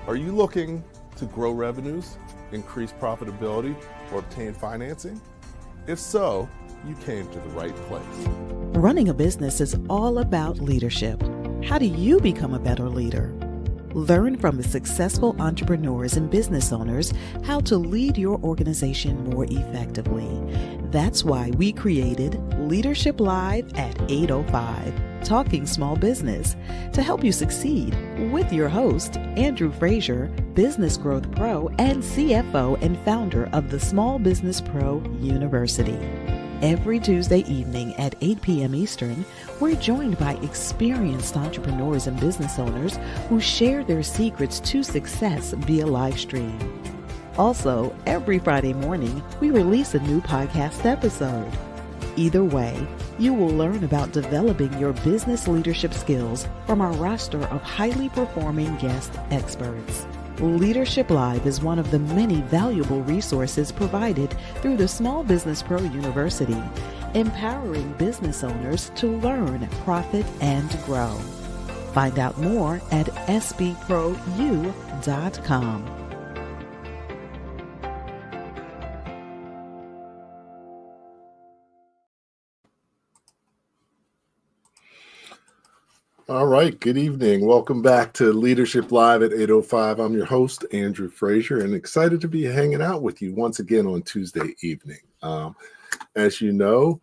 Are you looking to grow revenues, increase profitability, or obtain financing? If so, you came to the right place. Running a business is all about leadership. How do you become a better leader? Learn from successful entrepreneurs and business owners how to lead your organization more effectively. That's why we created Leadership Live at 8:05, Talking Small Business, to help you succeed with your host, Andrew Frazier, Business Growth Pro and CFO and founder of the Small Business Pro University. Every Tuesday evening at 8 p.m. Eastern, we're joined by experienced entrepreneurs and business owners who share their secrets to success via live stream. Also, every Friday morning, we release a new podcast episode. Either way, you will learn about developing your business leadership skills from our roster of highly performing guest experts. Leadership Live is one of the many valuable resources provided through the Small Business Pro University, empowering business owners to learn, profit, and grow. Find out more at sbprou.com. All right, good evening. Welcome back to Leadership Live at 8:05. I'm your host, Andrew Frazier, and excited to be hanging out with you once again on Tuesday evening. As you know,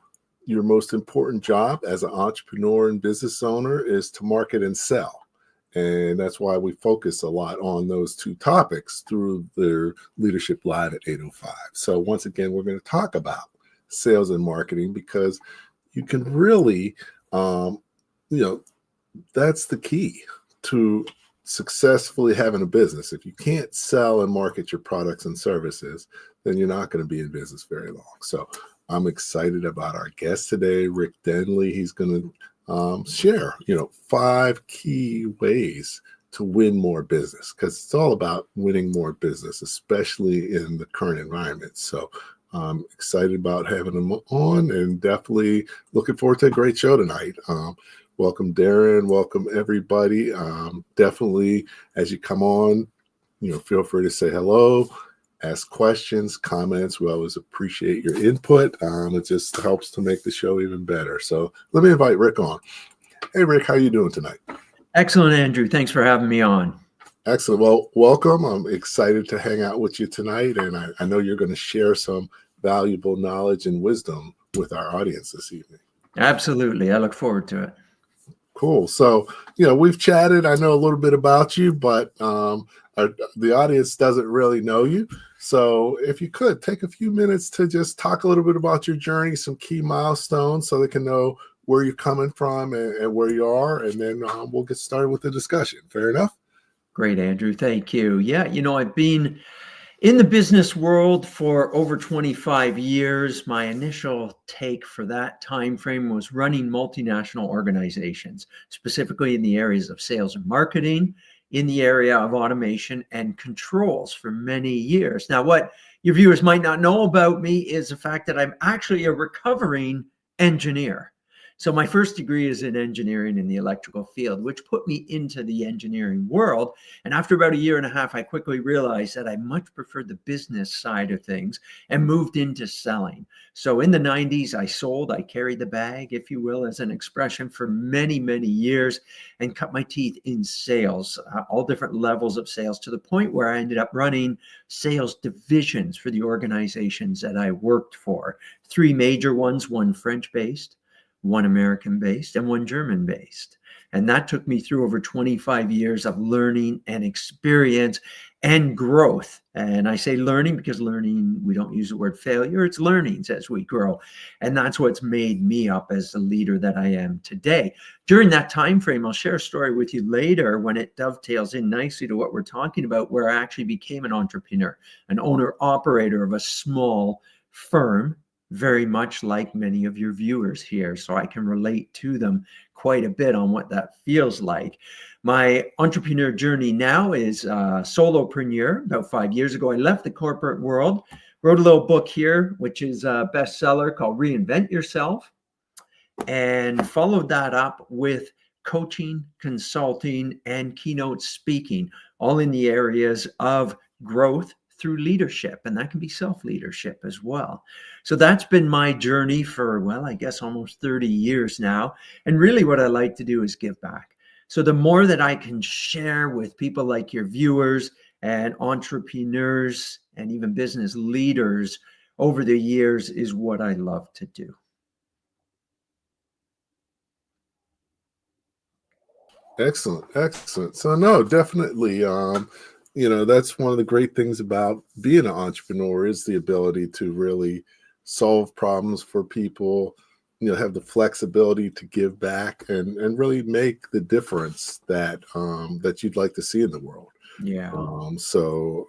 your most important job as an entrepreneur and business owner is to market and sell. And that's why we focus a lot on those two topics through the Leadership Live at 8:05. So once again, we're going to talk about sales and marketing because you can really, that's the key to successfully having a business. If you can't sell and market your products and services, then you're not going to be in business very long. So I'm excited about our guest today, Rick Denley. He's going to share, 5 key ways to win more business, because it's all about winning more business, especially in the current environment. So I'm excited about having him on and definitely looking forward to a great show tonight. Welcome, Darren. Welcome, everybody. Definitely, as you come on, feel free to say hello, ask questions, comments. We always appreciate your input. It just helps to make the show even better. So let me invite Rick on. Hey, Rick, how are you doing tonight? Excellent, Andrew. Thanks for having me on. Excellent. Well, welcome. I'm excited to hang out with you tonight, and I know you're going to share some valuable knowledge and wisdom with our audience this evening. Absolutely. I look forward to it. Cool. So, we've chatted. I know a little bit about you, but the audience doesn't really know you. So if you could take a few minutes to just talk a little bit about your journey, some key milestones so they can know where you're coming from and where you are. And then we'll get started with the discussion. Fair enough? Great, Andrew. Thank you. Yeah, I've been in the business world for over 25 years. My initial take for that time frame was running multinational organizations, specifically in the areas of sales and marketing, in the area of automation and controls for many years. Now, what your viewers might not know about me is the fact that I'm actually a recovering engineer. So my first degree is in engineering in the electrical field, which put me into the engineering world. And after about 1.5 years, I quickly realized that I much preferred the business side of things and moved into selling. So in the 90s, I carried the bag, if you will, as an expression, for many, many years and cut my teeth in sales, all different levels of sales, to the point where I ended up running sales divisions for the organizations that I worked for. 3 major ones, one French-based, one American-based, and one German-based. And that took me through over 25 years of learning and experience and growth. And I say learning because learning, we don't use the word failure. It's learnings as we grow. And that's what's made me up as the leader that I am today. During that time frame, I'll share a story with you later when it dovetails in nicely to what we're talking about, where I actually became an entrepreneur, an owner-operator of a small firm, very much like many of your viewers here. So I can relate to them quite a bit on what that feels like. My entrepreneur journey now is solopreneur. About 5 years ago, I left the corporate world, wrote a little book here, which is a bestseller called Reinvent Yourself, and followed that up with coaching, consulting, and keynote speaking, all in the areas of growth through leadership. And that can be self-leadership as well. So that's been my journey for, well, I guess almost 30 years now. And really what I like to do is give back. So the more that I can share with people like your viewers and entrepreneurs and even business leaders over the years is what I love to do. Excellent, excellent. So no, definitely, that's one of the great things about being an entrepreneur is the ability to really solve problems for people, have the flexibility to give back and really make the difference that you'd like to see in the world. Yeah. So,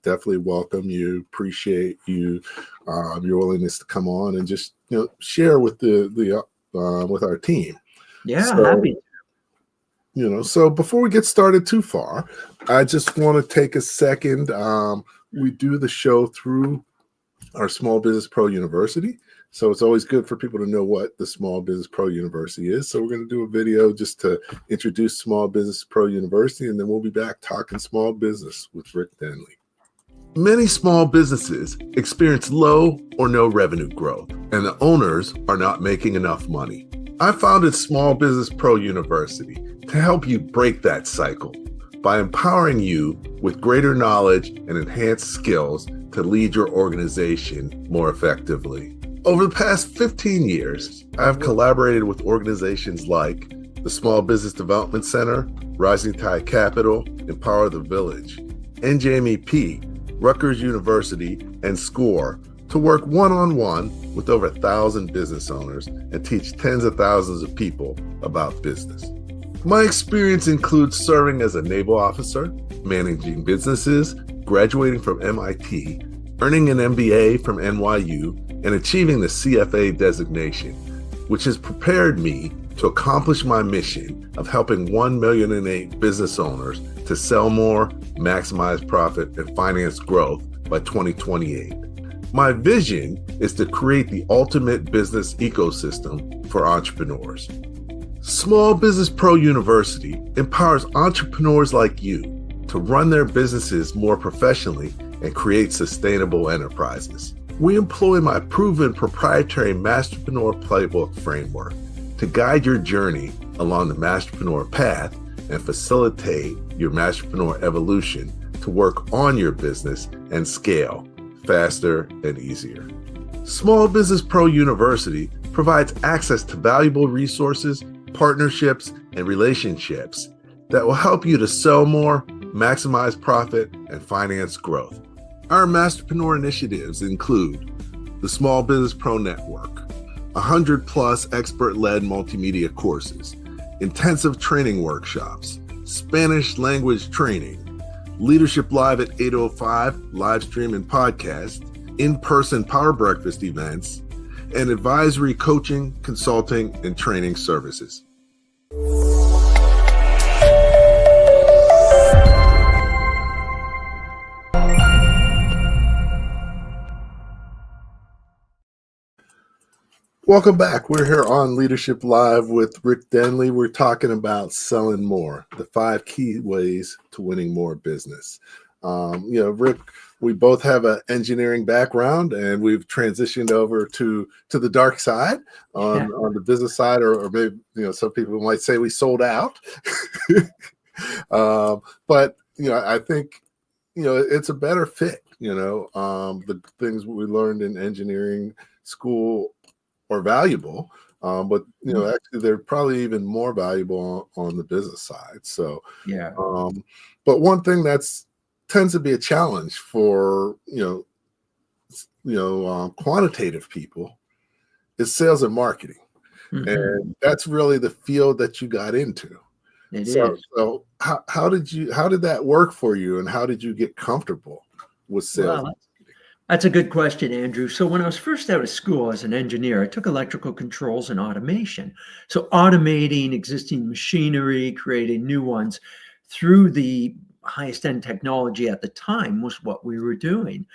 definitely welcome you, appreciate you, your willingness to come on and just, share with with our team. Yeah, So, happy. So before we get started too far, I just want to take a second. We do the show through our Small Business Pro University. So it's always good for people to know what the Small Business Pro University is. So we're going to do a video just to introduce Small Business Pro University, and then we'll be back talking small business with Rick Denley. Many small businesses experience low or no revenue growth, and the owners are not making enough money. I founded Small Business Pro University to help you break that cycle by empowering you with greater knowledge and enhanced skills to lead your organization more effectively. Over the past 15 years, I've collaborated with organizations like the Small Business Development Center, Rising Tide Capital, Empower the Village, NJMEP, Rutgers University, and SCORE to work one-on-one with over 1,000 business owners and teach tens of thousands of people about business. My experience includes serving as a naval officer, managing businesses, graduating from MIT, earning an MBA from NYU, and achieving the CFA designation, which has prepared me to accomplish my mission of helping 1,000,008 business owners to sell more, maximize profit, and finance growth by 2028. My vision is to create the ultimate business ecosystem for entrepreneurs. Small Business Pro University empowers entrepreneurs like you to run their businesses more professionally and create sustainable enterprises. We employ my proven proprietary Masterpreneur Playbook framework to guide your journey along the Masterpreneur path and facilitate your Masterpreneur evolution to work on your business and scale faster and easier. Small Business Pro University provides access to valuable resources, partnerships, and relationships that will help you to sell more, maximize profit, and finance growth. Our Masterpreneur initiatives include the Small Business Pro Network, 100+ expert-led multimedia courses, intensive training workshops, Spanish language training, Leadership Live at 8:05 live stream and podcast, in-person Power Breakfast events, and advisory coaching, consulting, and training services. Welcome back. We're here on Leadership Live with Rick Denley. We're talking about selling more, the 5 key ways to winning more business. Rick, we both have an engineering background, and we've transitioned over to the dark side on the business side, or maybe some people might say we sold out. But I think it's a better fit. The things we learned in engineering school are valuable, but actually they're probably even more valuable on the business side. So Yeah. But one thing that's tends to be a challenge for quantitative people is sales and marketing. Mhm. And that's really the field that you got into. It So is. how did that work for you, and how did you get comfortable with sales? Well, that's a good question, Andrew. So when I was first out of school as an engineer, I took electrical controls and automation. So automating existing machinery, creating new ones through the highest end technology at the time was what we were doing.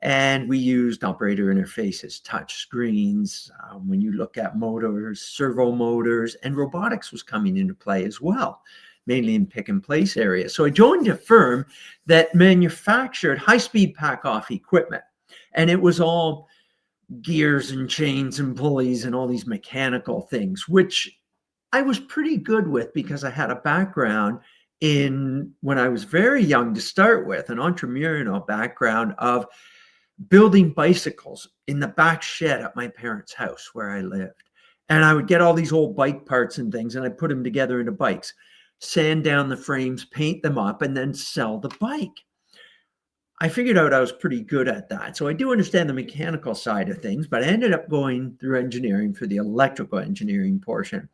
And we used operator interfaces, touch screens. When you look at motors, servo motors, and robotics was coming into play as well, mainly in pick and place areas. So I joined a firm that manufactured high-speed pack-off equipment. And it was all gears and chains and pulleys and all these mechanical things, which I was pretty good with because I had a background in, when I was very young to start with, an entrepreneurial background of building bicycles in the back shed at my parents' house where I lived. And I would get all these old bike parts and things, and I put them together into bikes, sand down the frames, paint them up, and then sell the bike. I figured out I was pretty good at that. So I do understand the mechanical side of things, but I ended up going through engineering for the electrical engineering portion.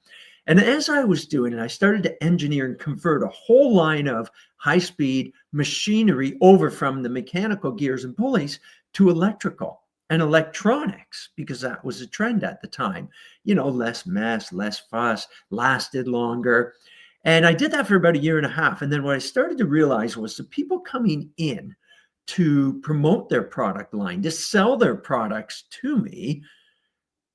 And as I was doing it, I started to engineer and convert a whole line of high-speed machinery over from the mechanical gears and pulleys to electrical and electronics, because that was a trend at the time. You know, less mess, less fuss, lasted longer. And I did that for about a year and a half. And then what I started to realize was the people coming in to promote their product line, to sell their products to me,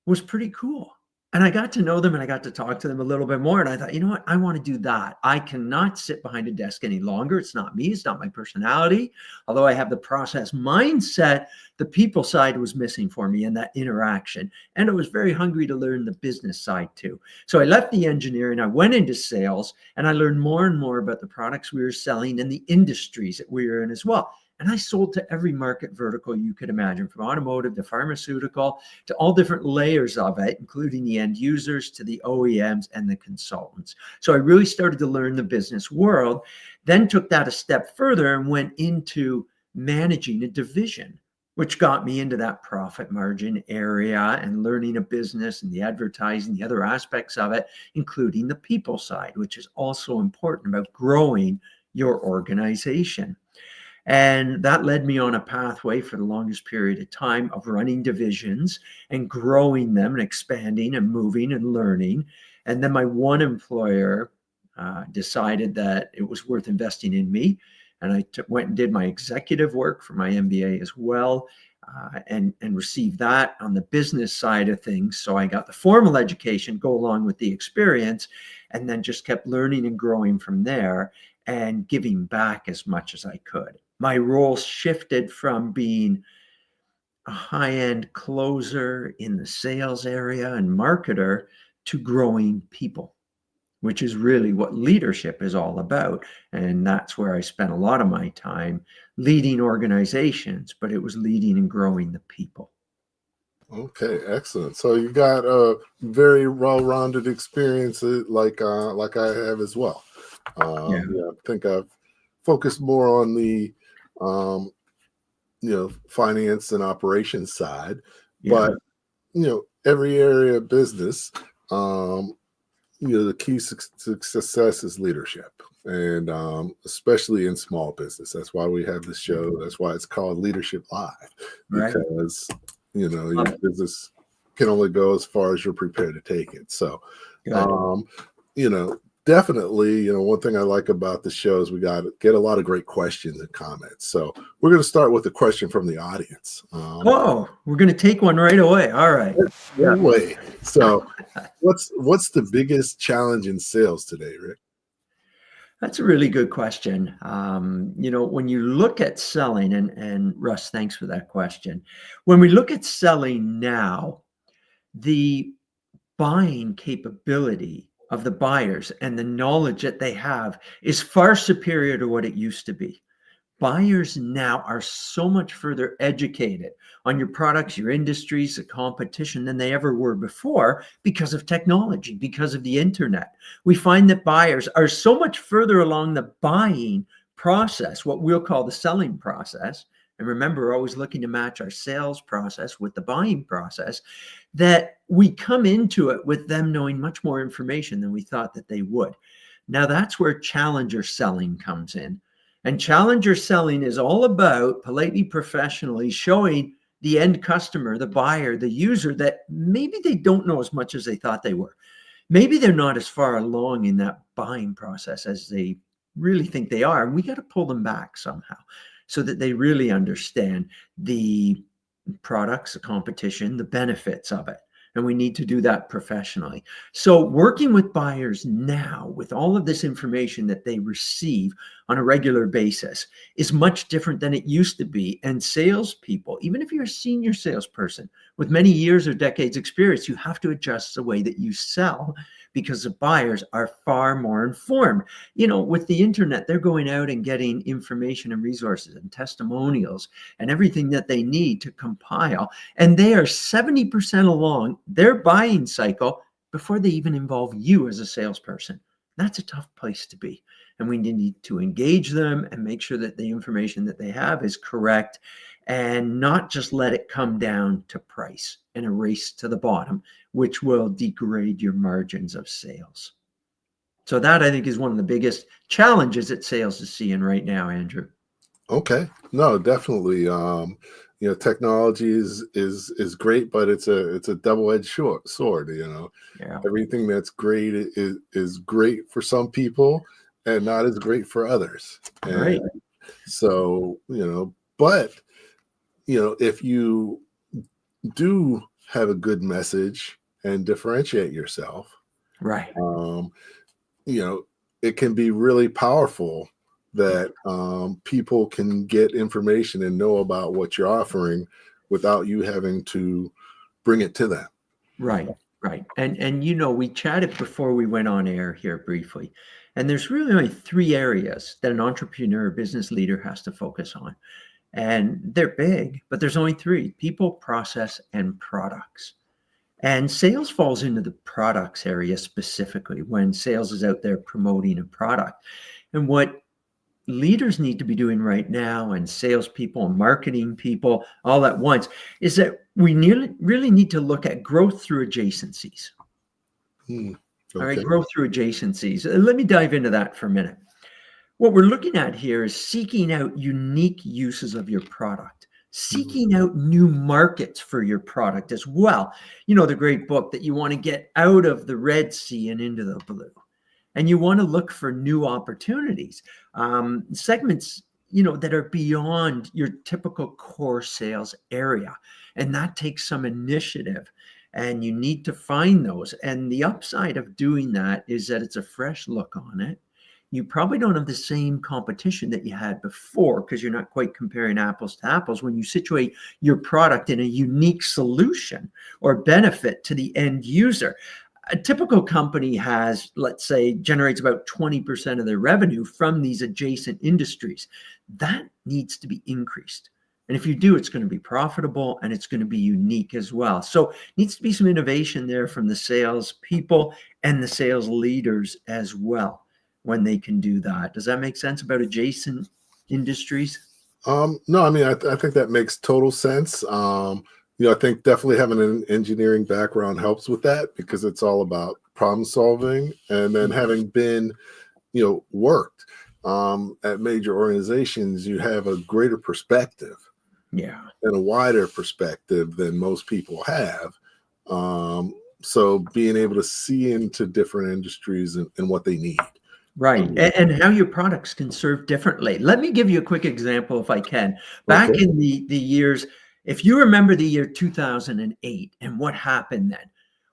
was pretty cool. And I got to know them and I got to talk to them a little bit more. And I thought, you know what? I want to do that. I cannot sit behind a desk any longer. It's not me. It's not my personality. Although I have the process mindset, the people side was missing for me in that interaction. And I was very hungry to learn the business side too. So I left the engineering. I went into sales and I learned more and more about the products we were selling and the industries that we were in as well. And I sold to every market vertical you could imagine, from automotive to pharmaceutical to all different layers of it, including the end users to the OEMs and the consultants. So I really started to learn the business world, then took that a step further and went into managing a division, which got me into that profit margin area and learning a business and the advertising, the other aspects of it, including the people side, which is also important about growing your organization. And that led me on a pathway for the longest period of time of running divisions and growing them and expanding and moving and learning. And then my one employer decided that it was worth investing in me. And I went and did my executive work for my MBA as well, and received that on the business side of things. So I got the formal education, go along with the experience, and then just kept learning and growing from there and giving back as much as I could. My role shifted from being a high-end closer in the sales area and marketer to growing people, which is really what leadership is all about. And that's where I spent a lot of my time leading organizations, but it was leading and growing the people. Okay, excellent. So you got a very well-rounded experience, like I have as well. Yeah, I think I've focused more on the finance and operations side, but every area of business, the key to success is leadership, and especially in small business. That's why we have this show. That's why it's called Leadership Live, because your business can only go as far as you're prepared to take it. So, definitely, one thing I like about the show is we get a lot of great questions and comments. So we're going to start with a question from the audience. We're going to take one right away. All right. Way. So what's the biggest challenge in sales today, Rick? That's a really good question. When you look at selling, and Russ, thanks for that question. When we look at selling now, the buying capability of the buyers and the knowledge that they have is far superior to what it used to be. Buyers now are so much further educated on your products, your industries, the competition than they ever were before because of technology, because of the internet. We find that buyers are so much further along the buying process, what we'll call the selling process. And remember, we're always looking to match our sales process with the buying process, that we come into it with them knowing much more information than we thought that they would. Now, that's where challenger selling comes in. And challenger selling is all about politely, professionally showing the end customer, the buyer, the user, that maybe they don't know as much as they thought they were. Maybe they're not as far along in that buying process as they really think they are. And we got to pull them back somehow. so that they really understand the products, the competition, the benefits of it. And we need to do that professionally. So working with buyers now with all of this information that they receive on a regular basis is much different than it used to be. And salespeople, even if you're a senior salesperson with many years or decades experience, you have to adjust the way that you sell because the buyers are far more informed. With the internet, they're going out and getting information and resources and testimonials and everything that they need to compile. And they are 70% along their buying cycle before they even involve you as a salesperson. That's a tough place to be. And we need to engage them and make sure that the information that they have is correct and not just let it come down to price and a race to the bottom, which will degrade your margins of sales. So that, I think, is one of the biggest challenges that sales is seeing right now, Andrew. Okay. No, definitely. Technology is great, but it's a double-edged sword. Yeah. Everything that's great is great for some people and not as great for others. Right. And so, but if you do have a good message and differentiate yourself, right. It can be really powerful that people can get information and know about what you're offering without you having to bring it to them. Right. And we chatted before we went on air here briefly. And there's really only 3 areas that an entrepreneur, business leader has to focus on. And they're big, but there's only 3: people, process, and products. And sales falls into the products area specifically when sales is out there promoting a product. And what leaders need to be doing right now, and salespeople and marketing people all at once, is that we really need to look at growth through adjacencies. Okay. All right, growth through adjacencies. Let me dive into that for a minute. What we're looking at here is seeking out unique uses of your product, seeking out new markets for your product as well. The great book that you want to get out of the Red Sea and into the blue. And you want to look for new opportunities, segments, that are beyond your typical core sales area. And that takes some initiative, and you need to find those. And the upside of doing that is that it's a fresh look on it. You probably don't have the same competition that you had before because you're not quite comparing apples to apples when you situate your product in a unique solution or benefit to the end user. A typical company has, let's say, generates about 20% of their revenue from these adjacent industries. That needs to be increased. And if you do, it's going to be profitable and it's going to be unique as well. So needs to be some innovation there from the sales people and the sales leaders as well when they can do that. Does that make sense about adjacent industries? No, I mean, I think that makes total sense. I think definitely having an engineering background helps with that because it's all about problem solving. And then having been, worked at major organizations, you have a greater perspective. Yeah. And a wider perspective than most people have. So being able to see into different industries and what they need. Right. And how your products can serve differently. Let me give you a quick example if I can. Back in the years, if you remember the year 2008 and what happened then,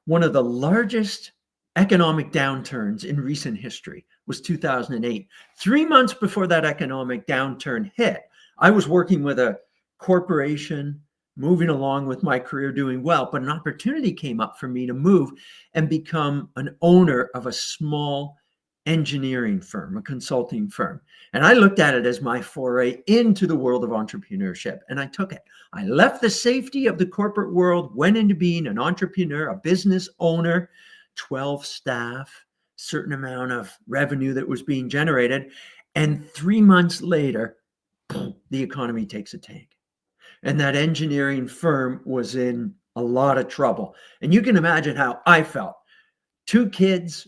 one of the largest economic downturns in recent history was 2008. 3 months before that economic downturn hit, I was working with a corporation, moving along with my career, doing well, but an opportunity came up for me to move and become an owner of a small engineering firm, a consulting firm. And I looked at it as my foray into the world of entrepreneurship, and I took it. I left the safety of the corporate world, went into being an entrepreneur, a business owner, 12 staff, certain amount of revenue that was being generated. And 3 months later, the economy takes a tank. And that engineering firm was in a lot of trouble. And you can imagine how I felt. 2 kids,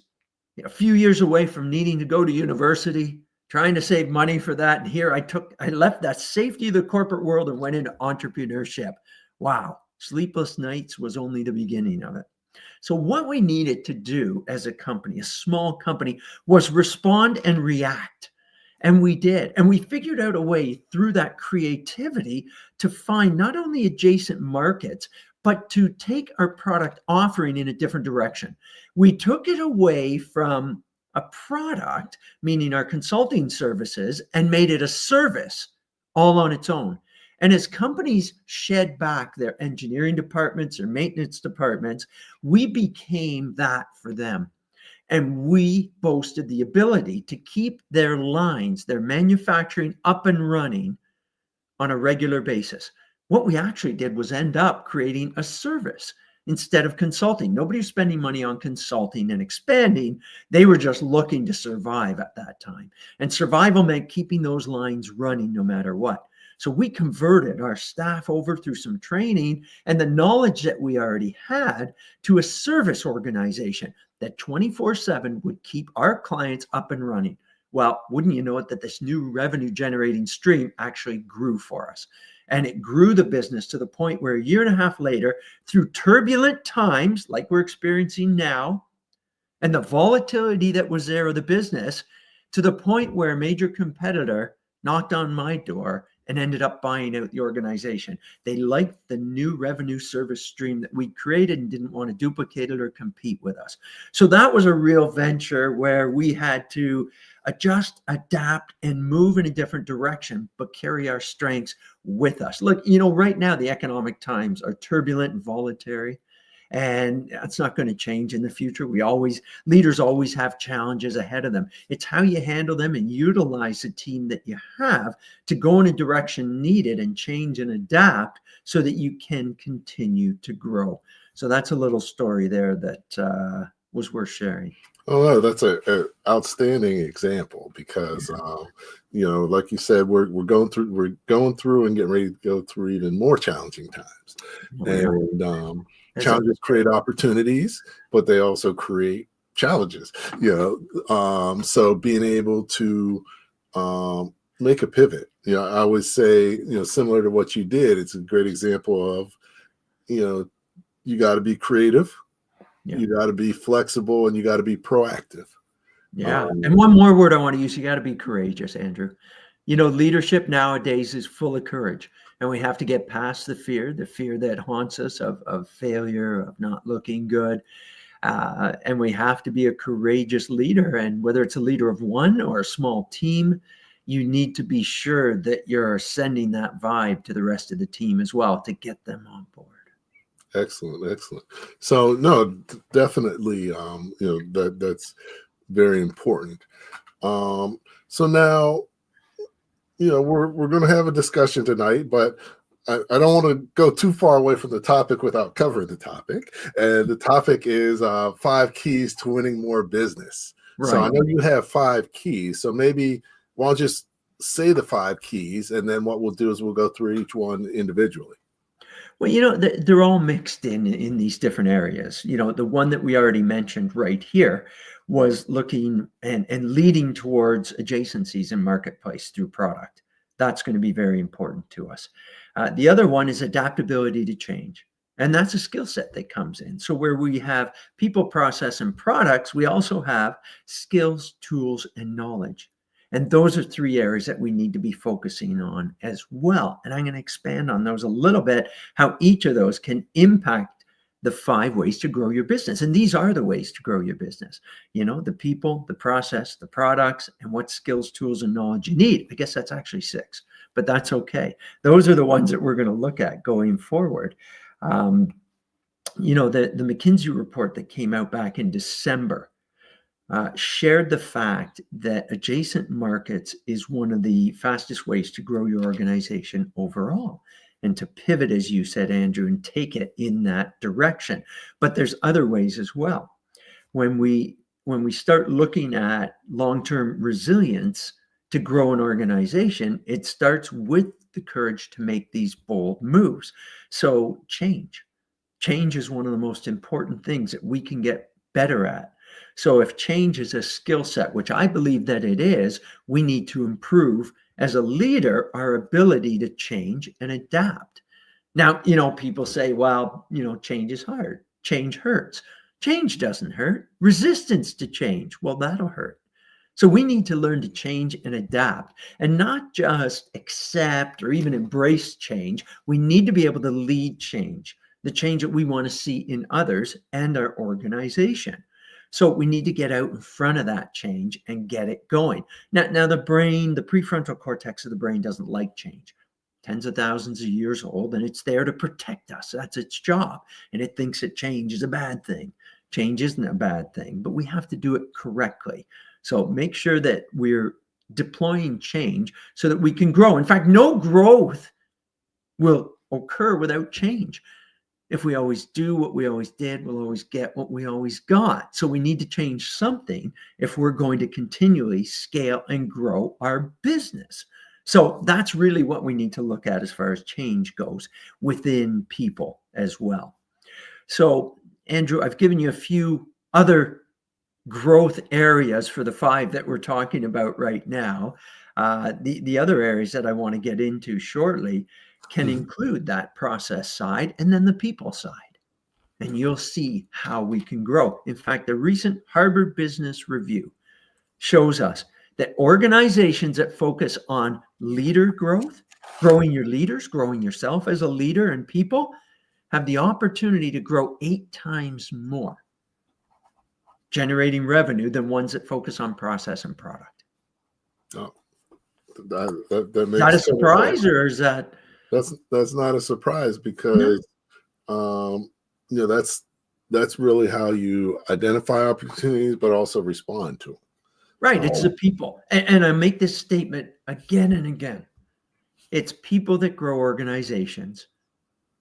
a few years away from needing to go to university, trying to save money for that. And here I left that safety of the corporate world and went into entrepreneurship. Wow. Sleepless nights was only the beginning of it. So what we needed to do as a company, a small company, was respond and react. And we did. And we figured out a way through that creativity to find not only adjacent markets, but to take our product offering in a different direction. We took it away from a product, meaning our consulting services, and made it a service all on its own. And as companies shed back their engineering departments or maintenance departments, we became that for them. And we boasted the ability to keep their lines, their manufacturing up and running on a regular basis. What we actually did was end up creating a service instead of consulting. Nobody was spending money on consulting and expanding. They were just looking to survive at that time. And survival meant keeping those lines running no matter what. So we converted our staff over through some training and the knowledge that we already had to a service organization that 24/7 would keep our clients up and running. Well, wouldn't you know it, that this new revenue generating stream actually grew for us. And it grew the business to the point where a year and a half later, through turbulent times like we're experiencing now, and the volatility that was there of the business, to the point where a major competitor knocked on my door and ended up buying out the organization. They liked the new revenue service stream that we created and didn't want to duplicate it or compete with us. So that was a real venture where we had to adjust, adapt, and move in a different direction, but carry our strengths with us. Look, right now the economic times are turbulent and volatile. And that's not going to change in the future. Leaders always have challenges ahead of them. It's how you handle them and utilize the team that you have to go in a direction needed and change and adapt so that you can continue to grow. So that's a little story there that was worth sharing. Oh, no, that's an outstanding example because, like you said, we're going through and getting ready to go through even more challenging times. And challenges create opportunities, but they also create challenges. So being able to make a pivot. I always say, similar to what you did, it's a great example of, you got to be creative. Yeah. You got to be flexible and you got to be proactive. Yeah. And one more word I want to use, you got to be courageous, Andrew. Leadership nowadays is full of courage, and we have to get past the fear that haunts us of failure, of not looking good. And we have to be a courageous leader. And whether it's a leader of one or a small team, you need to be sure that you're sending that vibe to the rest of the team as well to get them on board. Excellent. So no, definitely, that's very important. So now, we're going to have a discussion tonight, but I don't want to go too far away from the topic without covering the topic. And the topic is 5 keys to winning more business. Right. So I know you have 5 keys. So maybe why don't you just say the 5 keys, and then what we'll do is we'll go through each one individually. Well, they're all mixed in these different areas. The one that we already mentioned right here was looking and leading towards adjacencies in marketplace through product. That's going to be very important to us. The other one is adaptability to change. And that's a skill set that comes in. So where we have people, process, and products, we also have skills, tools, and knowledge. And those are 3 areas that we need to be focusing on as well. And I'm going to expand on those a little bit, how each of those can impact the 5 ways to grow your business. And these are the ways to grow your business. The people, the process, the products, and what skills, tools, and knowledge you need. I guess that's actually 6, but that's okay. Those are the ones that we're going to look at going forward. The McKinsey report that came out back in December shared the fact that adjacent markets is one of the fastest ways to grow your organization overall, and to pivot, as you said, Andrew, and take it in that direction. But there's other ways as well. When we start looking at long-term resilience to grow an organization, it starts with the courage to make these bold moves. So change is one of the most important things that we can get better at. So if change is a skill set, which I believe that it is, we need to improve as a leader our ability to change and adapt. Now, people say, well, change is hard. Change hurts. Change doesn't hurt. Resistance to change, well, that'll hurt. So we need to learn to change and adapt and not just accept or even embrace change. We need to be able to lead change, the change that we want to see in others and our organization. So we need to get out in front of that change and get it going. Now the brain, the prefrontal cortex of the brain doesn't like change. Tens of thousands of years old, and it's there to protect us. That's its job. And it thinks that change is a bad thing. Change isn't a bad thing, but we have to do it correctly. So make sure that we're deploying change so that we can grow. In fact, no growth will occur without change. If we always do what we always did, we'll always get what we always got. So we need to change something if we're going to continually scale and grow our business. So that's really what we need to look at as far as change goes within people as well. So, Andrew, I've given you a few other growth areas for the 5 that we're talking about right now. The other areas that I want to get into shortly can include that process side and then the people side. And you'll see how we can grow. In fact, the recent Harvard Business Review shows us that organizations that focus on leader growth, growing your leaders, growing yourself as a leader and people, have the opportunity to grow 8 times more, generating revenue than ones that focus on process and product. Oh, that makes Is that a surprise, or is that? That's not a surprise, because that's really how you identify opportunities, but also respond to them. Right. It's the people. And I make this statement again and again. It's people that grow organizations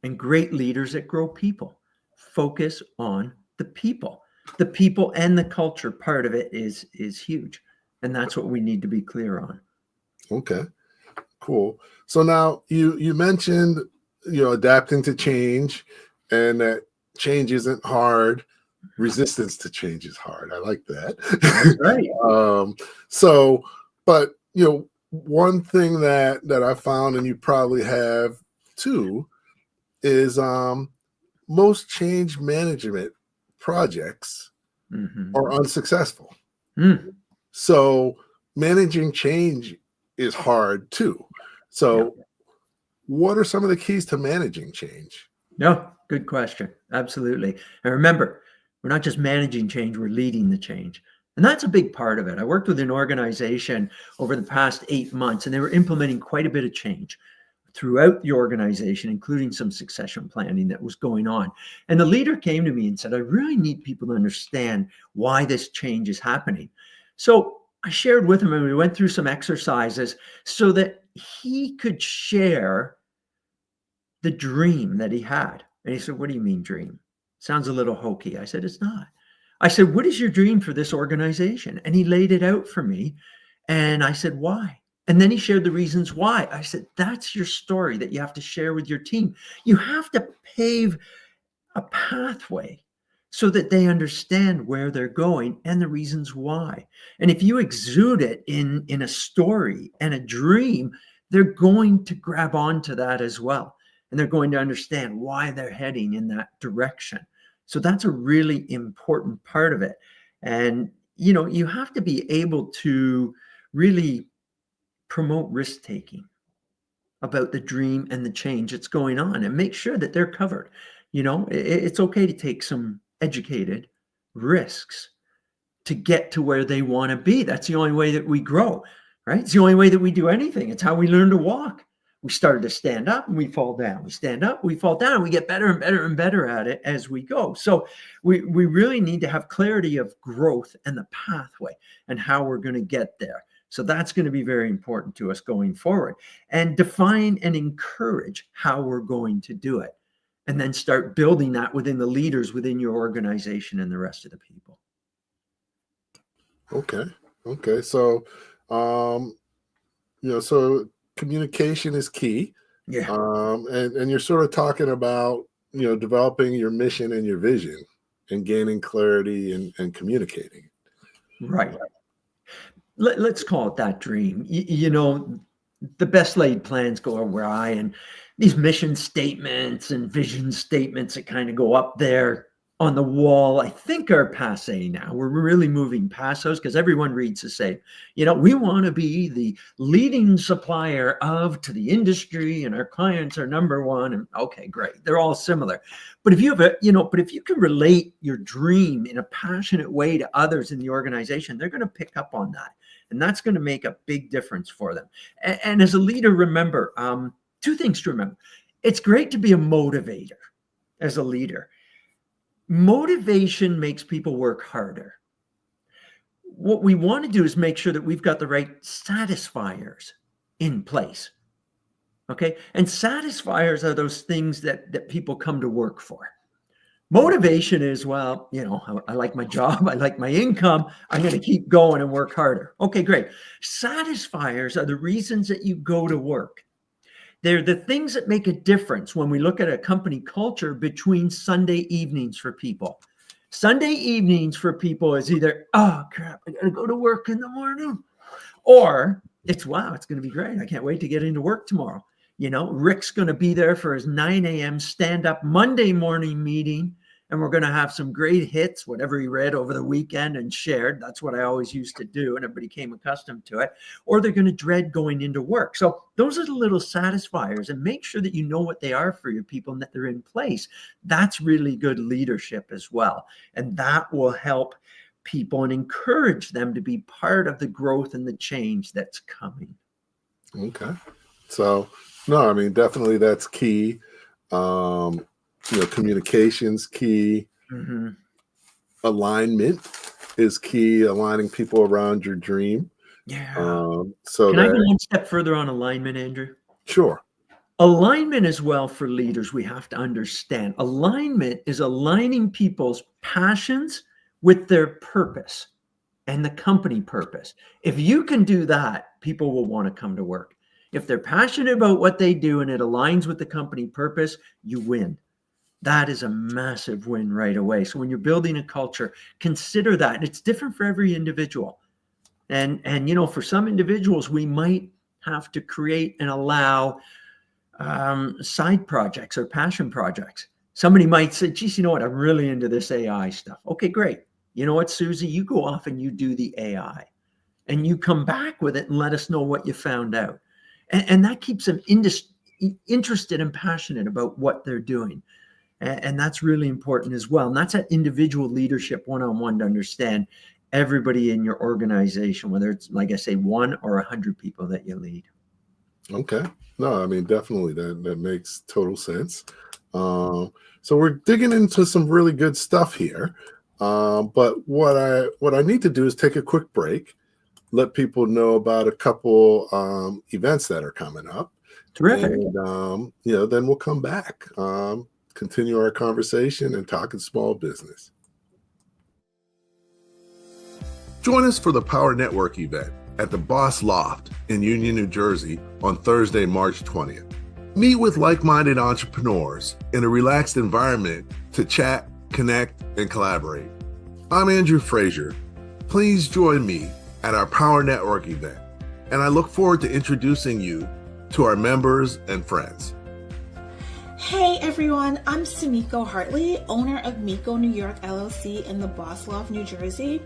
and great leaders that grow people. Focus on the people. The people and the culture part of it is huge. And that's what we need to be clear on. Okay, cool. So now you mentioned, adapting to change, and that change isn't hard. Resistance to change is hard. I like that. That's right. But one thing that I found, and you probably have too, is most change management projects are unsuccessful. So managing change is hard too. So what are some of the keys to managing change? No, good question. Absolutely. And remember, we're not just managing change, we're leading the change. And that's a big part of it. I worked with an organization over the past 8 months, and they were implementing quite a bit of change throughout the organization, including some succession planning that was going on. And the leader came to me and said, I really need people to understand why this change is happening. So I shared with him, and we went through some exercises so that he could share the dream that he had. And he said, what do you mean dream? Sounds a little hokey. I said, it's not. I said, what is your dream for this organization? And he laid it out for me. And I said, why? And then he shared the reasons why. I said, that's your story that you have to share with your team. You have to pave a pathway so that they understand where they're going and the reasons why. And if you exude it in a story and a dream, they're going to grab onto that as well. And they're going to understand why they're heading in that direction. So that's a really important part of it. And, you have to be able to really promote risk-taking about the dream and the change that's going on, and make sure that they're covered. It's okay to take some educated risks to get to where they want to be. That's the only way that we grow, right? It's the only way that we do anything. It's how we learn to walk. We started to stand up and we fall down. We stand up, we fall down. We get better and better and better at it as we go. So we really need to have clarity of growth and the pathway and how we're going to get there. So that's going to be very important to us going forward. And define and encourage how we're going to do it. And then start building that within the leaders within your organization and the rest of the people. Okay. So, so communication is key. Yeah. And you're sort of talking about, developing your mission and your vision and gaining clarity and communicating. Right. Let's call it that dream. The best laid plans go awry, and these mission statements and vision statements that kind of go up there on the wall, I think, are passe now. We're really moving past those because everyone reads the same. We want to be the leading supplier of to the industry, and our clients are number one. And okay, great. They're all similar. But if you have but if you can relate your dream in a passionate way to others in the organization, they're going to pick up on that. And that's going to make a big difference for them. And as a leader, remember, two things to remember. It's great to be a motivator as a leader. Motivation makes people work harder. What we want to do is make sure that we've got the right satisfiers in place. Okay. And satisfiers are those things that people come to work for. Motivation is, well, I like my job. I like my income. I'm going to keep going and work harder. Okay, great. Satisfiers are the reasons that you go to work. They're the things that make a difference when we look at a company culture between Sunday evenings for people. Sunday evenings for people is either, oh, crap, I got to go to work in the morning. Or it's, wow, it's going to be great. I can't wait to get into work tomorrow. Rick's going to be there for his 9 a.m. stand-up Monday morning meeting. And we're going to have some great hits, whatever he read over the weekend and shared. That's what I always used to do, and everybody became accustomed to it. Or they're going to dread going into work. So those are the little satisfiers, and make sure that you know what they are for your people and that they're in place. That's really good leadership as well. And that will help people and encourage them to be part of the growth and the change that's coming. Okay. So, no, I mean, definitely that's key. Communication's key. Mm-hmm. Alignment is key. Aligning people around your dream. Yeah. So can I go one step further on alignment, Andrew? Sure. Alignment as well for leaders, we have to understand. Alignment is aligning people's passions with their purpose and the company purpose. If you can do that, people will want to come to work. If they're passionate about what they do and it aligns with the company purpose, you win. That is a massive win right away. So when you're building a culture, consider that. And it's different for every individual. And for some individuals, we might have to create and allow side projects or passion projects. Somebody might say, geez, you know what? I'm really into this AI stuff. Okay, great. You know what, Susie? You go off and you do the AI. And you come back with it and let us know what you found out. And that keeps them interested and passionate about what they're doing. And that's really important as well. And that's that individual leadership one-on-one to understand everybody in your organization, whether it's, like I say, 1 or 100 people that you lead. Okay. No, I mean, definitely that makes total sense. So we're digging into some really good stuff here. But what I need to do is take a quick break, let people know about a couple events that are coming up. Terrific. And then we'll come back. Continue our conversation and talking small business. Join us for the Power Network event at the Boss Loft in Union, New Jersey on Thursday, March 20th. Meet with like-minded entrepreneurs in a relaxed environment to chat, connect, and collaborate. I'm Andrew Frazier. Please join me at our Power Network event, and I look forward to introducing you to our members and friends. Hey everyone, I'm Sumiko Hartley, owner of Miko New York LLC in the Boss Loft, New Jersey,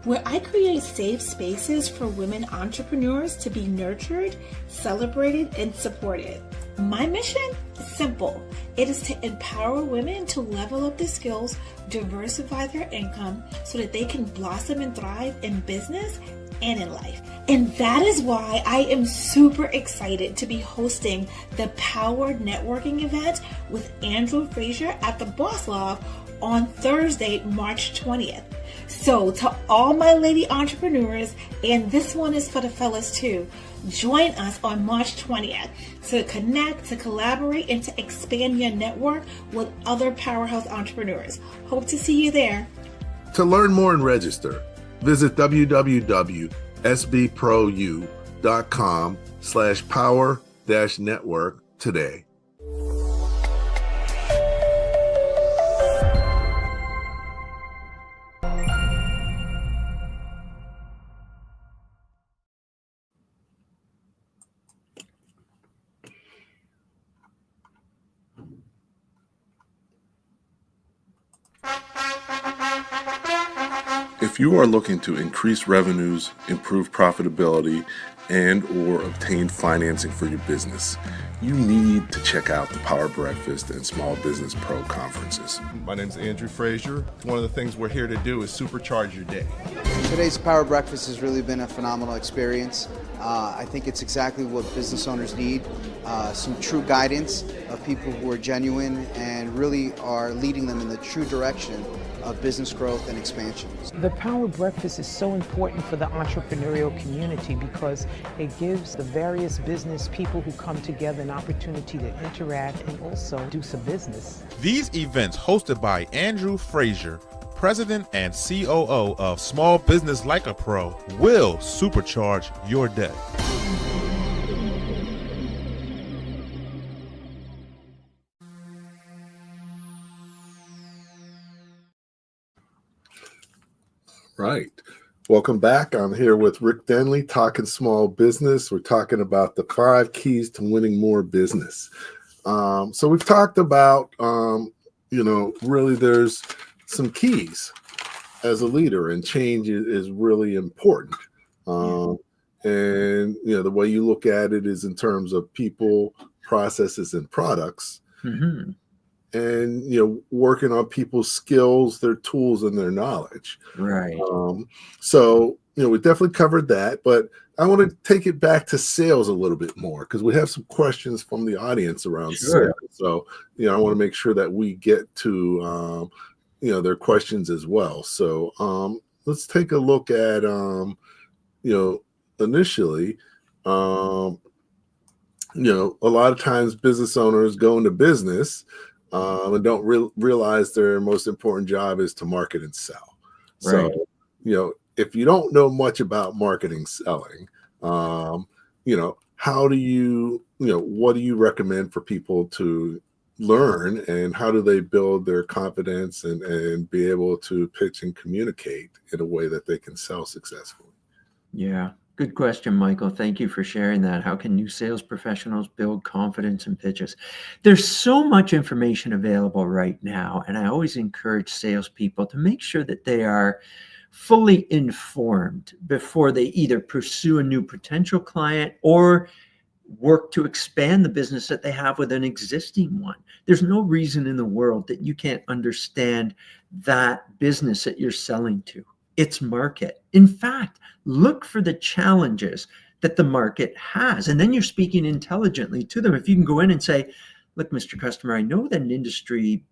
where I create safe spaces for women entrepreneurs to be nurtured, celebrated, and supported. My mission is simple. It is to empower women to level up their skills, diversify their income so that they can blossom and thrive in business and in life. And that is why I am super excited to be hosting the Power Networking event with Andrew Frazier at the Boss Loft on Thursday, March 20th. So to all my lady entrepreneurs, and this one is for the fellas too, join us on March 20th to connect, to collaborate, and to expand your network with other powerhouse entrepreneurs. Hope to see you there. To learn more and register, visit www.sbpro.com/power-network today. If you are looking to increase revenues, improve profitability, and or obtain financing for your business, you need to check out the Power Breakfast and Small Business Pro conferences. My name is Andrew Frazier. One of the things we're here to do is supercharge your day. Today's Power Breakfast has really been a phenomenal experience. I think it's exactly what business owners need, some true guidance of people who are genuine and really are leading them in the true direction of business growth and expansion. The Power Breakfast is so important for the entrepreneurial community because it gives the various business people who come together an opportunity to interact and also do some business. These events, hosted by Andrew Frazier, President and COO of Small Business Like a Pro, will supercharge your day. Right. Welcome back. I'm here with Rick Denley, talking small business. We're talking about the 5 keys to winning more business. So we've talked about, really there's some keys as a leader, and change is really important. And, the way you look at it is in terms of people, processes, and products. Mm-hmm. And working on people's skills, their tools, and their knowledge. Right. So we definitely covered that, but I want to take it back to sales a little bit more because we have some questions from the audience around sales. So I want to make sure that we get to their questions as well. So let's take a look at initially. A lot of times business owners go into business and don't realize their most important job is to market and sell. Right. So, if you don't know much about marketing, selling, how do you, what do you recommend for people to learn, and how do they build their confidence and be able to pitch and communicate in a way that they can sell successfully? Yeah. Good question, Michael. Thank you for sharing that. How can new sales professionals build confidence in pitches? There's so much information available right now, and I always encourage salespeople to make sure that they are fully informed before they either pursue a new potential client or work to expand the business that they have with an existing one. There's no reason in the world that you can't understand that business that you're selling to, its market. In fact, look for the challenges that the market has, and then you're speaking intelligently to them. If you can go in and say, look, Mr. Customer, I know that an industry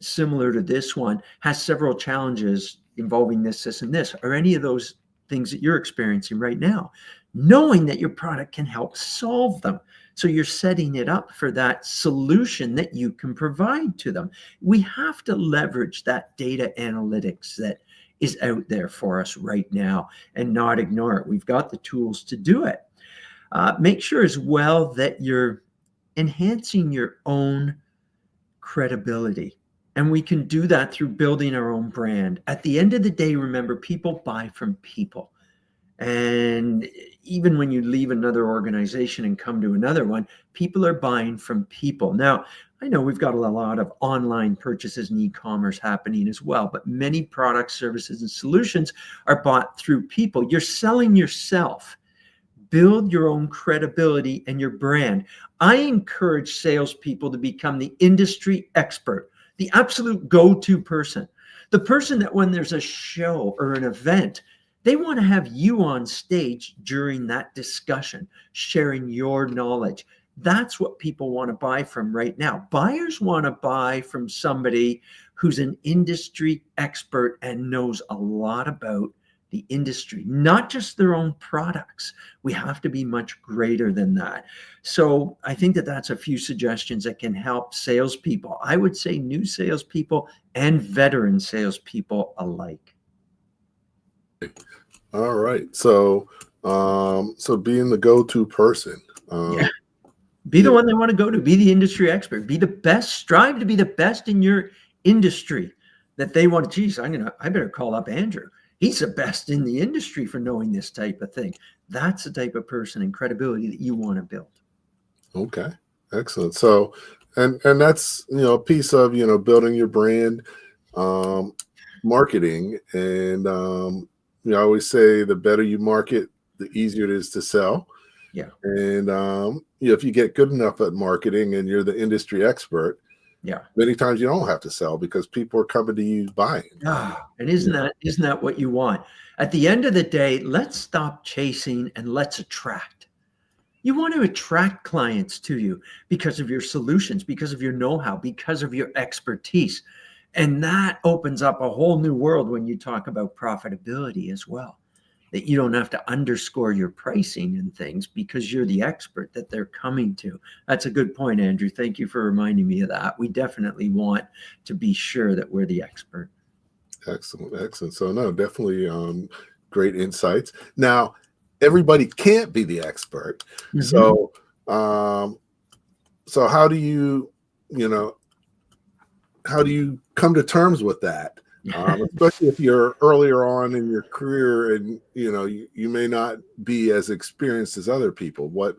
similar to this one has several challenges involving this, and this. Are any of those things that you're experiencing right now? Knowing that your product can help solve them. So you're setting it up for that solution that you can provide to them. We have to leverage that data analytics that is out there for us right now and not ignore it. We've got the tools to do it. Make sure as well that you're enhancing your own credibility. And we can do that through building our own brand. At the end of the day, remember, people buy from people. And even when you leave another organization and come to another one, people are buying from people. Now, I know we've got a lot of online purchases and e-commerce happening as well, but many products, services, and solutions are bought through people. You're selling yourself. Build your own credibility and your brand. I encourage salespeople to become the industry expert, the absolute go-to person, the person that when there's a show or an event, they want to have you on stage during that discussion, sharing your knowledge. That's what people want to buy from right now. Buyers want to buy from somebody who's an industry expert and knows a lot about the industry, not just their own products. We have to be much greater than that. So I think that that's a few suggestions that can help salespeople. I would say new salespeople and veteran salespeople alike. All right. So, being the go-to person. Be the one they want to go to. Be the industry expert. Be the best. Strive to be the best in your industry that they want. Geez, I better call up Andrew. He's the best in the industry for knowing this type of thing. That's the type of person and credibility that you want to build. Okay, excellent. So, and that's a piece of building your brand. marketing, and I always say the better you market, the easier it is to sell. Yeah. And if you get good enough at marketing and you're the industry expert, many times you don't have to sell because people are coming to you buying. And isn't that what you want? At the end of the day, let's stop chasing and let's attract. You want to attract clients to you because of your solutions, because of your know-how, because of your expertise. And that opens up a whole new world when you talk about profitability as well. That you don't have to underscore your pricing and things because you're the expert that they're coming to. That's a good point, Andrew. Thank you for reminding me of that. We definitely want to be sure that we're the expert. Excellent. So no, definitely great insights. Now, everybody can't be the expert. So how do you come to terms with that? Especially if you're earlier on in your career and you may not be as experienced as other people. What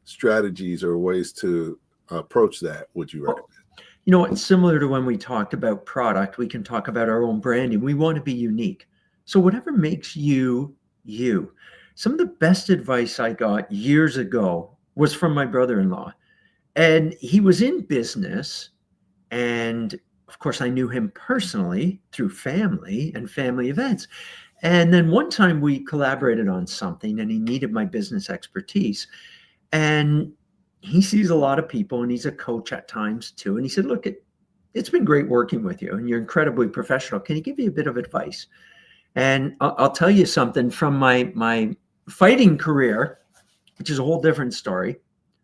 strategies or ways to approach that would you recommend? It's similar to when we talked about product. We can talk about our own branding. We want to be unique. So whatever makes you you. Some of the best advice I got years ago was from my brother-in-law, and he was in business, and of course, I knew him personally through family and family events. And then one time we collaborated on something and he needed my business expertise. And he sees a lot of people and he's a coach at times too. And he said, look, it's been great working with you and you're incredibly professional. Can you give me a bit of advice? And I'll tell you something from my fighting career, which is a whole different story,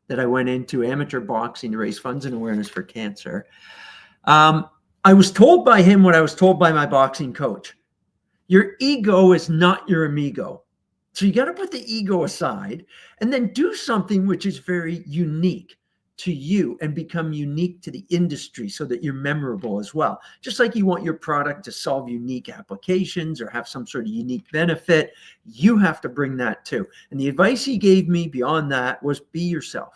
that I went into amateur boxing to raise funds and awareness for cancer. I was told by him what I was told by my boxing coach. Your ego is not your amigo. So you got to put the ego aside and then do something which is very unique to you and become unique to the industry so that you're memorable as well. Just like you want your product to solve unique applications or have some sort of unique benefit, you have to bring that too. And the advice he gave me beyond that was be yourself.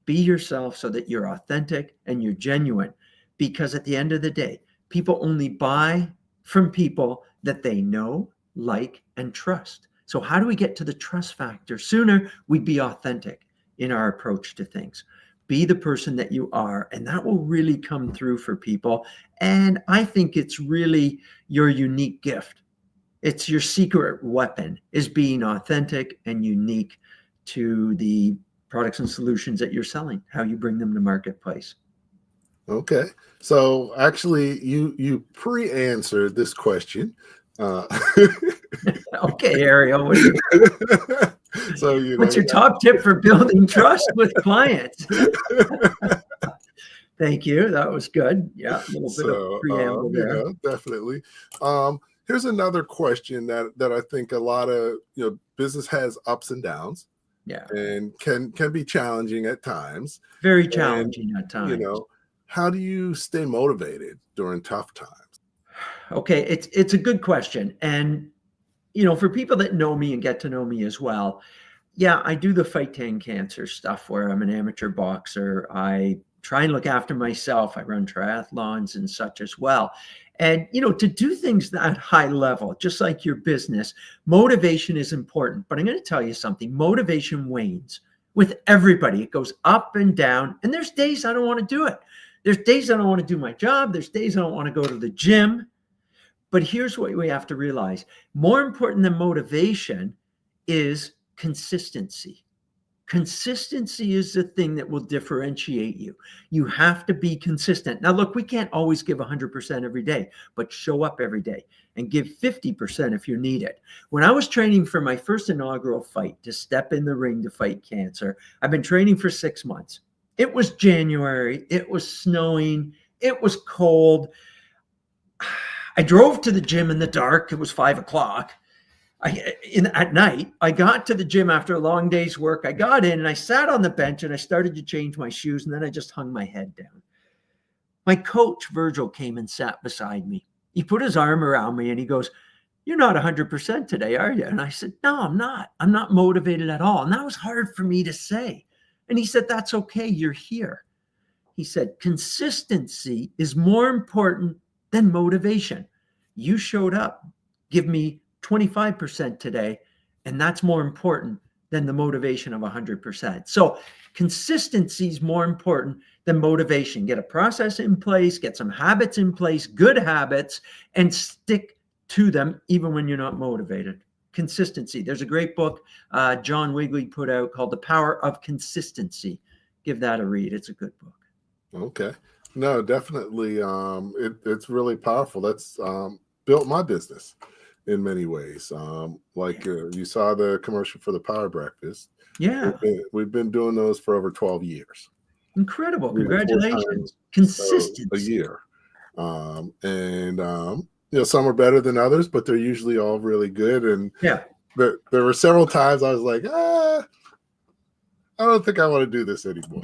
Be yourself so that you're authentic and you're genuine. Because at the end of the day, people only buy from people that they know, like, and trust. So how do we get to the trust factor sooner? We be authentic in our approach to things. Be the person that you are, and that will really come through for people. And I think it's really your unique gift. It's your secret weapon, is being authentic and unique to the products and solutions that you're selling, how you bring them to marketplace. Okay. So actually you pre-answered this question. Okay, Ariel. So what's your top tip for building trust with clients? Thank you. That was good. Yeah, a little bit of preamble there. Definitely. Here's another question that I think a lot of business has ups and downs. Yeah. And can be challenging at times. Very challenging at times. How do you stay motivated during tough times? Okay, it's a good question. And, for people that know me and get to know me as well, yeah, I do the fight cancer stuff where I'm an amateur boxer. I try and look after myself. I run triathlons and such as well. And, to do things that high level, just like your business, motivation is important. But I'm going to tell you something. Motivation wanes with everybody. It goes up and down. And there's days I don't want to do it. There's days I don't want to do my job. There's days I don't want to go to the gym. But here's what we have to realize. More important than motivation is consistency. Consistency is the thing that will differentiate you. You have to be consistent. Now, look, we can't always give 100% every day, but show up every day and give 50% if you need it. When I was training for my first inaugural fight to step in the ring to fight cancer, I've been training for 6 months. It was January. It was snowing. It was cold. I drove to the gym in the dark. It was 5 o'clock. At night. I got to the gym after a long day's work. I got in and I sat on the bench and I started to change my shoes, and then I just hung my head down. My coach, Virgil, came and sat beside me. He put his arm around me and he goes, "You're not 100% today, are you?" And I said, "No, I'm not. I'm not motivated at all." And that was hard for me to say. And he said, "That's okay. You're here." He said, "Consistency is more important than motivation. You showed up, give me 25% today, and that's more important than the motivation of 100%. So consistency is more important than motivation. Get a process in place, get some habits in place, good habits, and stick to them even when you're not motivated. Consistency. There's a great book John Wigley put out called The Power of Consistency. Give that a read. It's a good book. Okay. No, definitely. It's really powerful. That's built my business in many ways. You saw the commercial for the Power Breakfast. Yeah. We've been doing those for over 12 years. Incredible. Congratulations. Consistency. A year. Some are better than others, but they're usually all really good. And yeah, there were several times I was like, I don't think I want to do this anymore.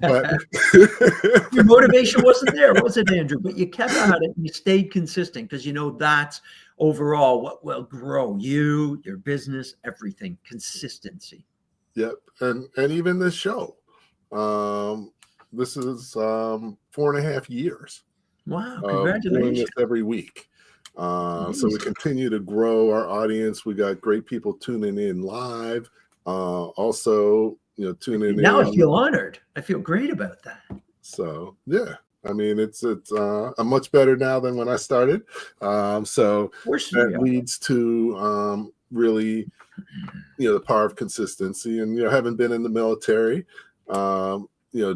But your motivation wasn't there, was it, Andrew? But you kept at it and you stayed consistent because that's overall what will grow you, your business, everything. Consistency. Yep. And even this show. This is 4.5 years. Wow, congratulations. Doing this every week. So we continue to grow our audience. We got great people tuning in live. Also, tuning in. Now I feel honored. I feel great about that. So yeah, I mean, it's I'm much better now than when I started. So that leads to really, the power of consistency, and having been in the military,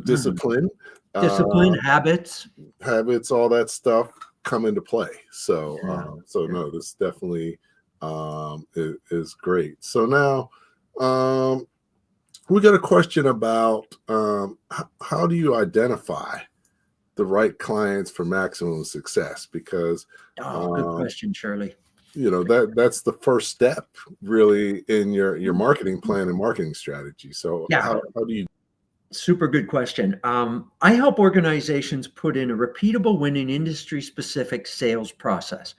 discipline, habits, all that stuff come into play. So no, this definitely is great. So now we got a question about how do you identify the right clients for maximum success? Because good question, Shirley. That's the first step really in your marketing plan and marketing strategy. So how do you? Super good question. I help organizations put in a repeatable, winning, industry-specific sales process.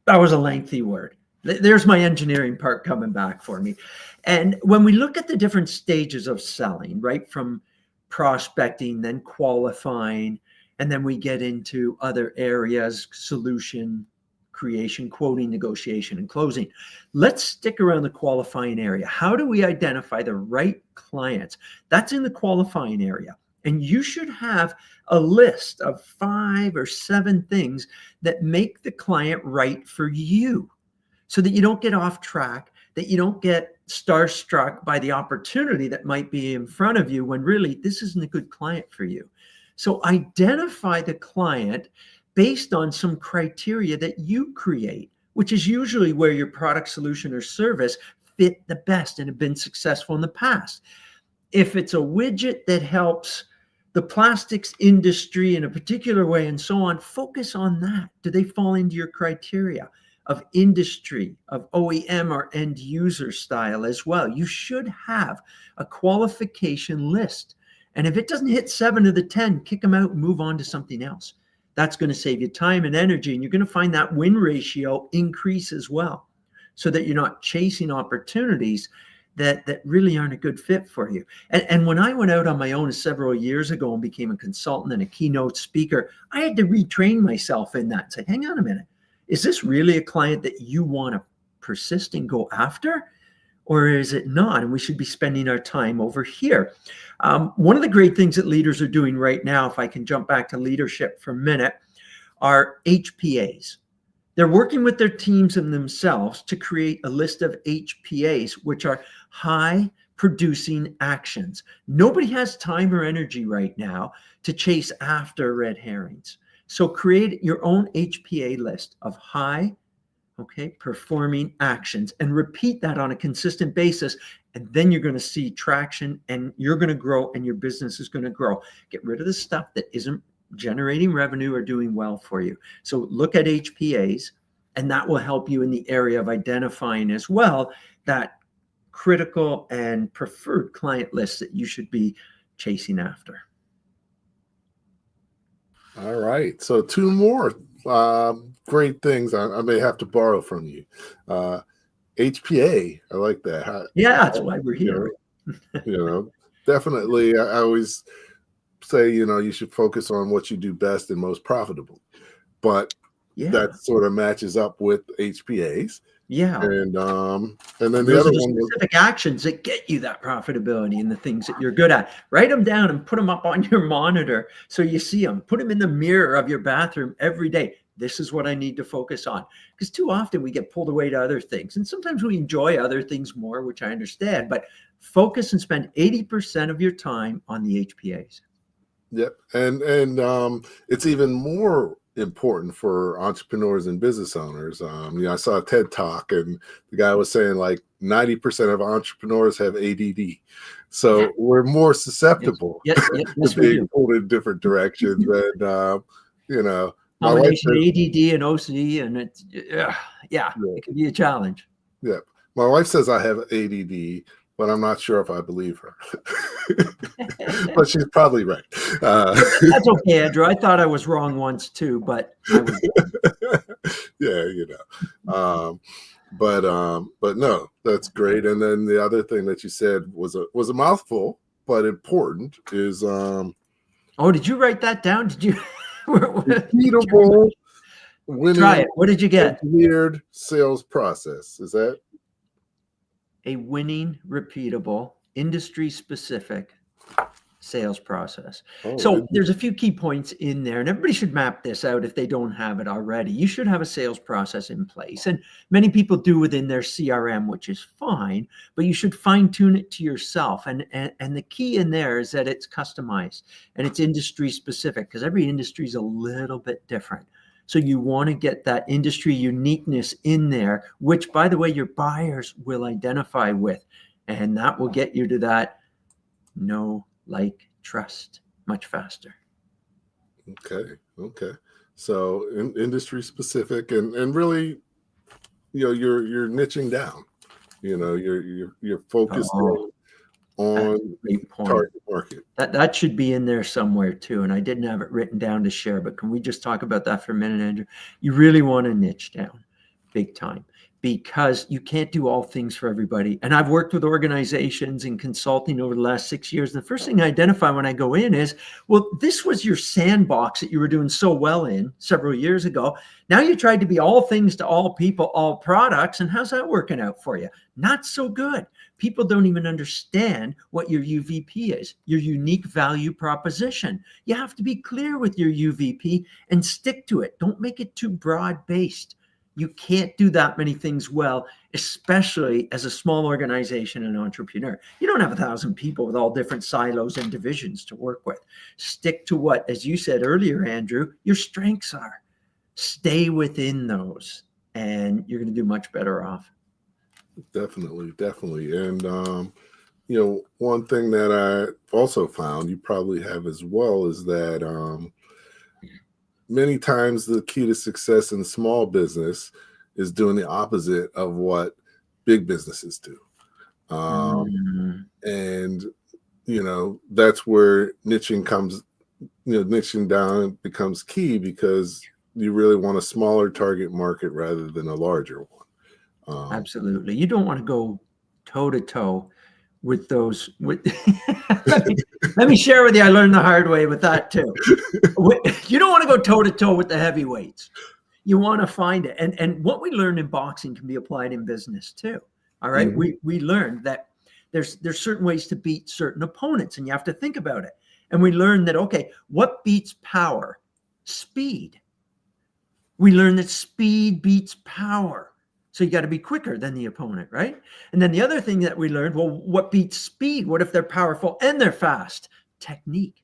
That was a lengthy word. There's my engineering part coming back for me. And when we look at the different stages of selling, right, from prospecting, then qualifying, and then we get into other areas, solution creation, quoting, negotiation, and closing. Let's stick around the qualifying area. How do we identify the right clients? That's in the qualifying area. And you should have a list of 5 or 7 things that make the client right for you so that you don't get off track, that you don't get starstruck by the opportunity that might be in front of you when really this isn't a good client for you. So identify the client based on some criteria that you create, which is usually where your product, solution, or service fit the best and have been successful in the past. If it's a widget that helps the plastics industry in a particular way and so on, focus on that. Do they fall into your criteria of industry, of OEM or end user style as well? You should have a qualification list. And if it doesn't hit 7 of the 10, kick them out and move on to something else. That's going to save you time and energy, and you're going to find that win ratio increase as well, so that you're not chasing opportunities that really aren't a good fit for you. And when I went out on my own several years ago and became a consultant and a keynote speaker, I had to retrain myself in that and say, hang on a minute, is this really a client that you want to persist and go after? Or is it not? And we should be spending our time over here. One of the great things that leaders are doing right now, if I can jump back to leadership for a minute, are HPAs. They're working with their teams and themselves to create a list of HPAs, which are high producing actions. Nobody has time or energy right now to chase after red herrings. So create your own HPA list of high performing actions and repeat that on a consistent basis. And then you're going to see traction and you're going to grow and your business is going to grow. Get rid of the stuff that isn't generating revenue or doing well for you. So look at HPAs, and that will help you in the area of identifying as well that critical and preferred client list that you should be chasing after. All right. So 2 more great things I may have to borrow from you. HPA, I like that. That's why we're here. Definitely. I always say, you should focus on what you do best and most profitable. But Yeah. that sort of matches up with HPAs. Yeah. And then the Those other are the one was, specific actions that get you that profitability and the things that you're good at. Write them down and put them up on your monitor so you see them. Put them in the mirror of your bathroom every day. This is what I need to focus on. Because too often we get pulled away to other things. And sometimes we enjoy other things more, which I understand. But focus and spend 80% of your time on the HPAs. yep. And it's even more important for entrepreneurs and business owners. I saw a TED Talk, and the guy was saying like 90% of entrepreneurs have ADD. So we're more susceptible Yes, to being pulled in different directions. And, my wife combination says, ADD and OCD, and it can be a challenge. Yeah. My wife says I have ADD, but I'm not sure if I believe her. But she's probably right. That's okay, Andrew. I thought I was wrong once too, but I was. But no, that's great. And then the other thing that you said was a mouthful, but important is Oh, did you write that down? Did you? repeatable, winning, try it. What did you get? Engineered sales process. Is that a winning, repeatable, industry-specific sales process? So there's a few key points in there, and everybody should map this out if they don't have it already. You should have a sales process in place, and many people do within their CRM, which is fine, but you should fine-tune it to yourself. And the key in there is that it's customized and it's industry-specific, because every industry is a little bit different. So you want to get that industry uniqueness in there, which, by the way, your buyers will identify with, and that will get you to that know, like, trust much faster. Okay. So industry specific, and really, you're niching down. You're focusing on target market. That should be in there somewhere too. And I didn't have it written down to share, but can we just talk about that for a minute, Andrew? You really want to niche down big time, because you can't do all things for everybody. And I've worked with organizations in consulting over the last 6 years. And the first thing I identify when I go in is, well, this was your sandbox that you were doing so well in several years ago. Now you tried to be all things to all people, all products. And how's that working out for you? Not so good. People don't even understand what your UVP is, your unique value proposition. You have to be clear with your UVP and stick to it. Don't make it too broad-based. You can't do that many things well, especially as a small organization and entrepreneur. You don't have 1,000 people with all different silos and divisions to work with. Stick to what, as you said earlier, Andrew, your strengths are. Stay within those, and you're going to do much better off. Definitely. And, one thing that I also found, you probably have as well, is that many times the key to success in small business is doing the opposite of what big businesses do. And, that's where niching down becomes key, because you really want a smaller target market rather than a larger one. Absolutely. You don't want to go toe to toe with those. Let me share with you. I learned the hard way with that too. You don't want to go toe to toe with the heavyweights. You want to find it. And what we learned in boxing can be applied in business too. All right. Mm-hmm. We learned that there's certain ways to beat certain opponents, and you have to think about it. And we learned that, okay, what beats power? Speed. We learned that speed beats power. So you got to be quicker than the opponent, right? And then the other thing that we learned, well, what beats speed? What if they're powerful and they're fast? Technique.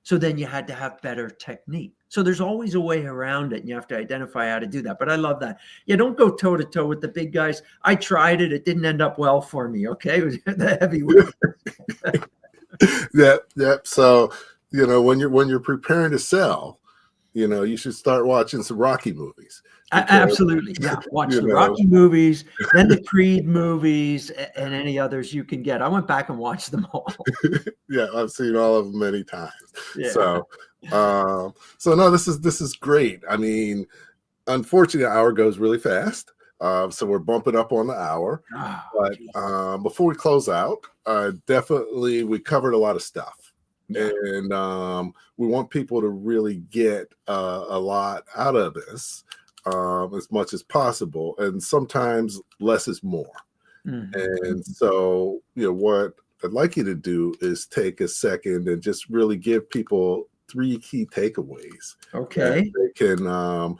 So then you had to have better technique. So there's always a way around it, and you have to identify how to do that. But I love that. Yeah, don't go toe to toe with the big guys. I tried it. It didn't end up well for me. Okay. It was the heavyweight. Yep. So, when you're preparing to sell, you should start watching some Rocky movies. Absolutely. Yeah. Watch the Rocky movies, then the Creed movies, and any others you can get. I went back and watched them all. Yeah, I've seen all of them many times. Yeah. So no, this is great. I mean, unfortunately, the hour goes really fast. So we're bumping up on the hour. But before we close out, definitely we covered a lot of stuff. Yeah. And we want people to really get a lot out of this as much as possible. And sometimes less is more. And so, what I'd like you to do is take a second and just really give people 3 key takeaways. Okay. They can,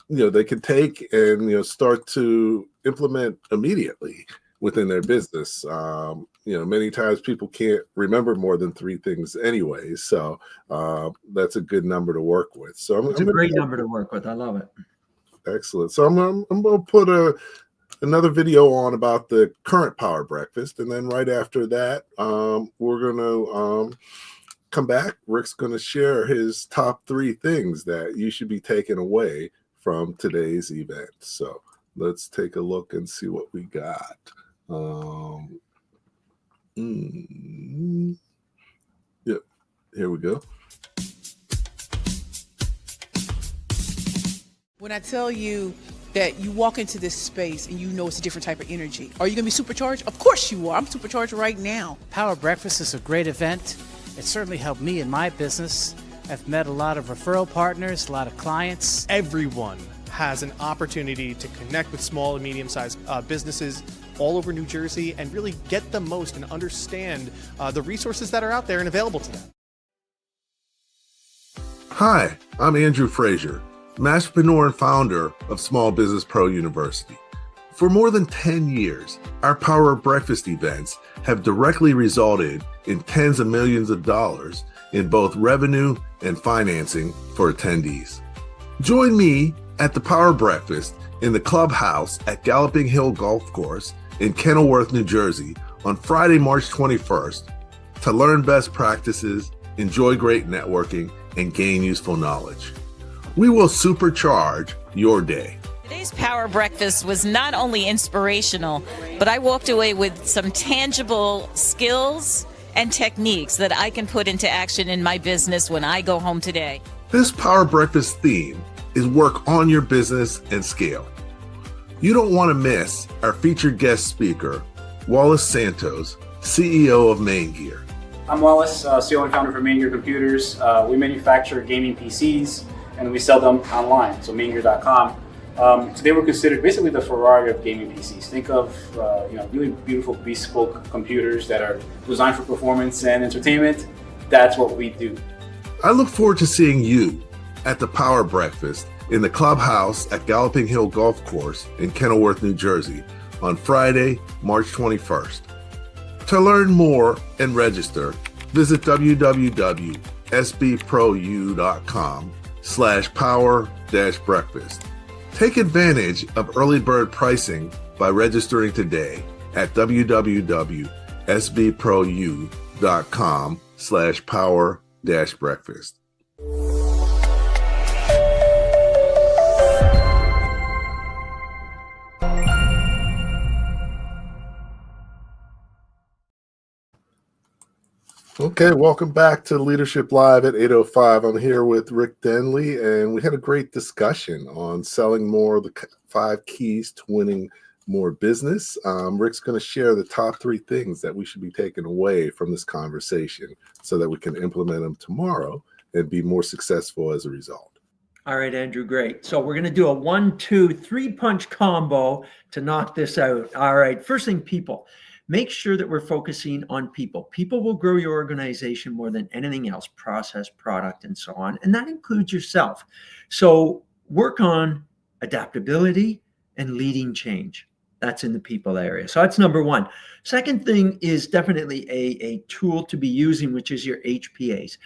they can take and, start to implement immediately within their business. Many times people can't remember more than 3 things anyway. So that's a good number to work with. So It's a great number to work with. I love it. Excellent. So I'm going to put another video on about the current Power Breakfast. And then right after that, we're going to come back. Rick's going to share his top 3 things that you should be taking away from today's event. So let's take a look and see what we got. Yep, here we go. When I tell you that you walk into this space and you know it's a different type of energy, are you going to be supercharged? Of course you are. I'm supercharged right now. Power Breakfast is a great event. It certainly helped me in my business. I've met a lot of referral partners, a lot of clients. Everyone has an opportunity to connect with small and medium-sized businesses all over New Jersey and really get the most and understand the resources that are out there and available to them. Hi, I'm Andrew Frazier, Masterpreneur and founder of Small Business Pro University. For more than 10 years, our Power Breakfast events have directly resulted in tens of millions of dollars in both revenue and financing for attendees. Join me at the Power Breakfast in the clubhouse at Galloping Hill Golf Course in Kenilworth, New Jersey on Friday, March 21st to learn best practices, enjoy great networking, and gain useful knowledge. We will supercharge your day. Today's Power Breakfast was not only inspirational, but I walked away with some tangible skills and techniques that I can put into action in my business when I go home today. This Power Breakfast theme is work on your business and scale. You don't want to miss our featured guest speaker, Wallace Santos, CEO of Main Gear. I'm Wallace, CEO and founder for Main Gear Computers. We manufacture gaming PCs and we sell them online, so maingear.com. Today we're considered basically the Ferrari of gaming PCs. Think of really beautiful bespoke computers that are designed for performance and entertainment. That's what we do. I look forward to seeing you at the Power Breakfast in the clubhouse at Galloping Hill Golf Course in Kenilworth, New Jersey on Friday, March 21st. To learn more and register, visit www.sbprou.com/power-breakfast. Take advantage of early bird pricing by registering today at www.sbprou.com/power-breakfast. Okay, welcome back to Leadership Live at 8:05. I'm here with Rick Denley, and we had a great discussion on selling more, the 5 keys to winning more business. Rick's going to share the top 3 things that we should be taking away from this conversation so that we can implement them tomorrow and be more successful as a result. All right, Andrew, great. So we're going to do a 1, 2, 3 punch combo to knock this out. All right, first thing, people. Make sure that we're focusing on people. People will grow your organization more than anything else, process, product, and so on. And that includes yourself. So work on adaptability and leading change. That's in the people area. So that's number 1. Second thing is definitely a tool to be using, which is your HPAs.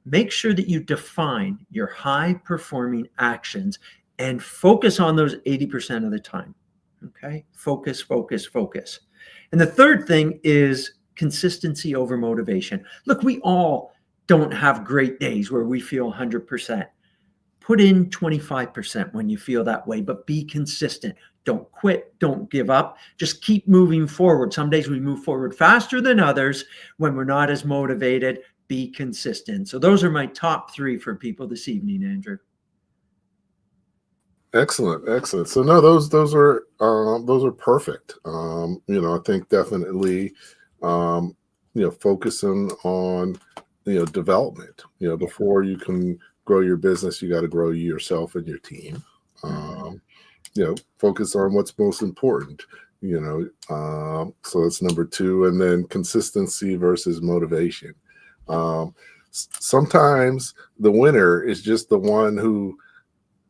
Make sure that you define your high performing actions and focus on those 80% of the time. Okay? Focus, focus, focus. And the third thing is consistency over motivation. Look, we all don't have great days where we feel 100%. Put in 25% when you feel that way, but be consistent. Don't quit. Don't give up. Just keep moving forward. Some days we move forward faster than others when we're not as motivated. Be consistent. So those are my top 3 for people this evening, Andrew. Excellent. So no, those are perfect. I think definitely, focusing on development. Before you can grow your business, you got to grow yourself and your team. Focus on what's most important. So that's number 2, and then consistency versus motivation. Sometimes the winner is just the one who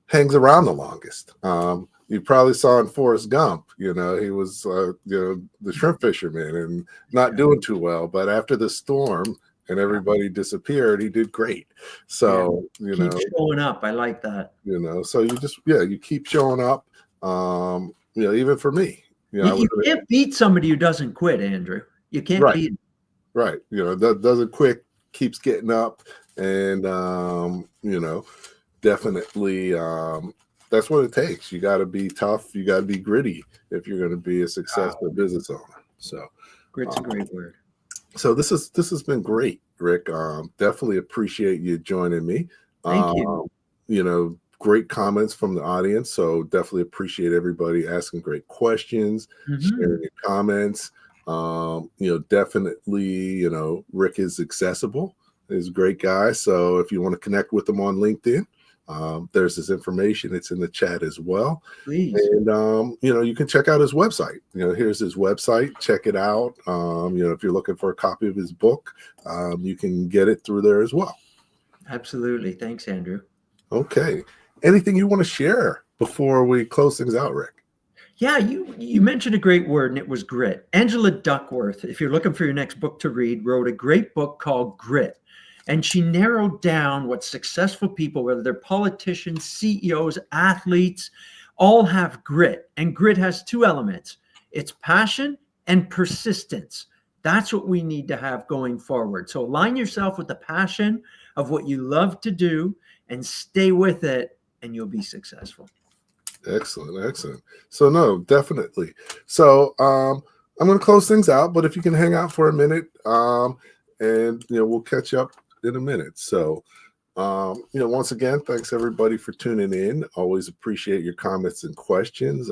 hangs around the longest. You probably saw in Forrest Gump, he was, the shrimp fisherman and not doing too well. But after the storm and everybody disappeared, he did great. So, keep showing up. I like that. So you just, you keep showing up. Even for me, you can't beat somebody who doesn't quit, Andrew. You can't beat him. Right. That doesn't quit, keeps getting up. And, definitely, that's what it takes. You got to be tough. You got to be gritty if you're going to be a successful business owner. So grit's a great word. So this has been great, Rick. Definitely appreciate you joining me. Thank you. Great comments from the audience. So definitely appreciate everybody asking great questions, sharing your comments. Definitely, Rick is accessible. He's a great guy. So if you want to connect with him on LinkedIn, there's his information. It's in the chat as well. Please. And, you can check out his website. Here's his website. Check it out. If you're looking for a copy of his book, you can get it through there as well. Absolutely. Thanks, Andrew. Okay. Anything you want to share before we close things out, Rick? Yeah, you mentioned a great word, and it was grit. Angela Duckworth, if you're looking for your next book to read, wrote a great book called Grit. And she narrowed down what successful people, whether they're politicians, CEOs, athletes, all have grit. And grit has 2 elements. It's passion and persistence. That's what we need to have going forward. So align yourself with the passion of what you love to do and stay with it, and you'll be successful. Excellent. So no, definitely. So I'm going to close things out, but if you can hang out for a minute, and we'll catch up in a minute. So once again, thanks everybody for tuning in. Always appreciate your comments and questions.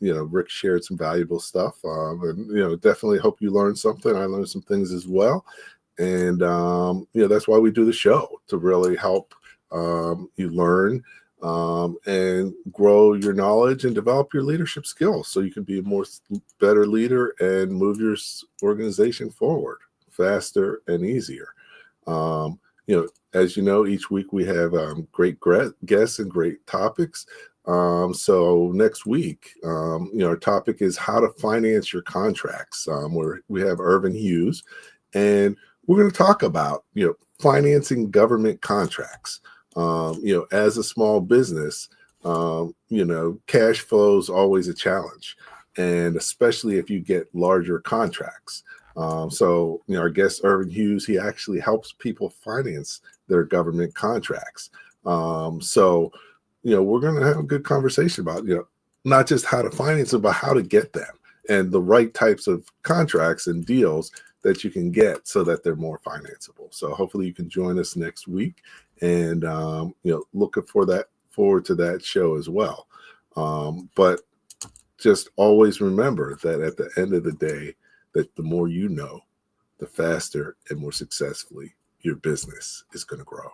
Rick shared some valuable stuff, and definitely hope you learned something. I learned some things as well, and that's why we do the show, to really help you learn and grow your knowledge and develop your leadership skills, so you can be a better leader and move your organization forward faster and easier. As you know, each week we have great guests and great topics. So next week, our topic is how to finance your contracts. Where we have Irvin Hughes, and we're going to talk about financing government contracts. As a small business, cash flow is always a challenge, and especially if you get larger contracts. So our guest Irvin Hughes, he actually helps people finance their government contracts. So we're going to have a good conversation about not just how to finance them, but how to get them and the right types of contracts and deals that you can get so that they're more financeable. So hopefully you can join us next week, and looking forward to that show as well. But just always remember that at the end of the day, that the more you know, the faster and more successfully your business is going to grow.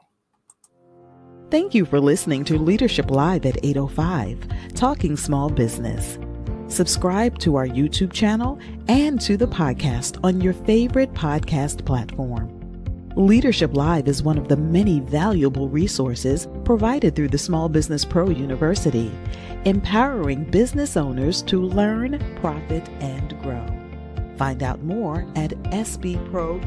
Thank you for listening to Leadership Live at 8:05, Talking Small Business. Subscribe to our YouTube channel and to the podcast on your favorite podcast platform. Leadership Live is one of the many valuable resources provided through the Small Business Pro University, empowering business owners to learn, profit, and grow. Find out more at sbpro.u.com.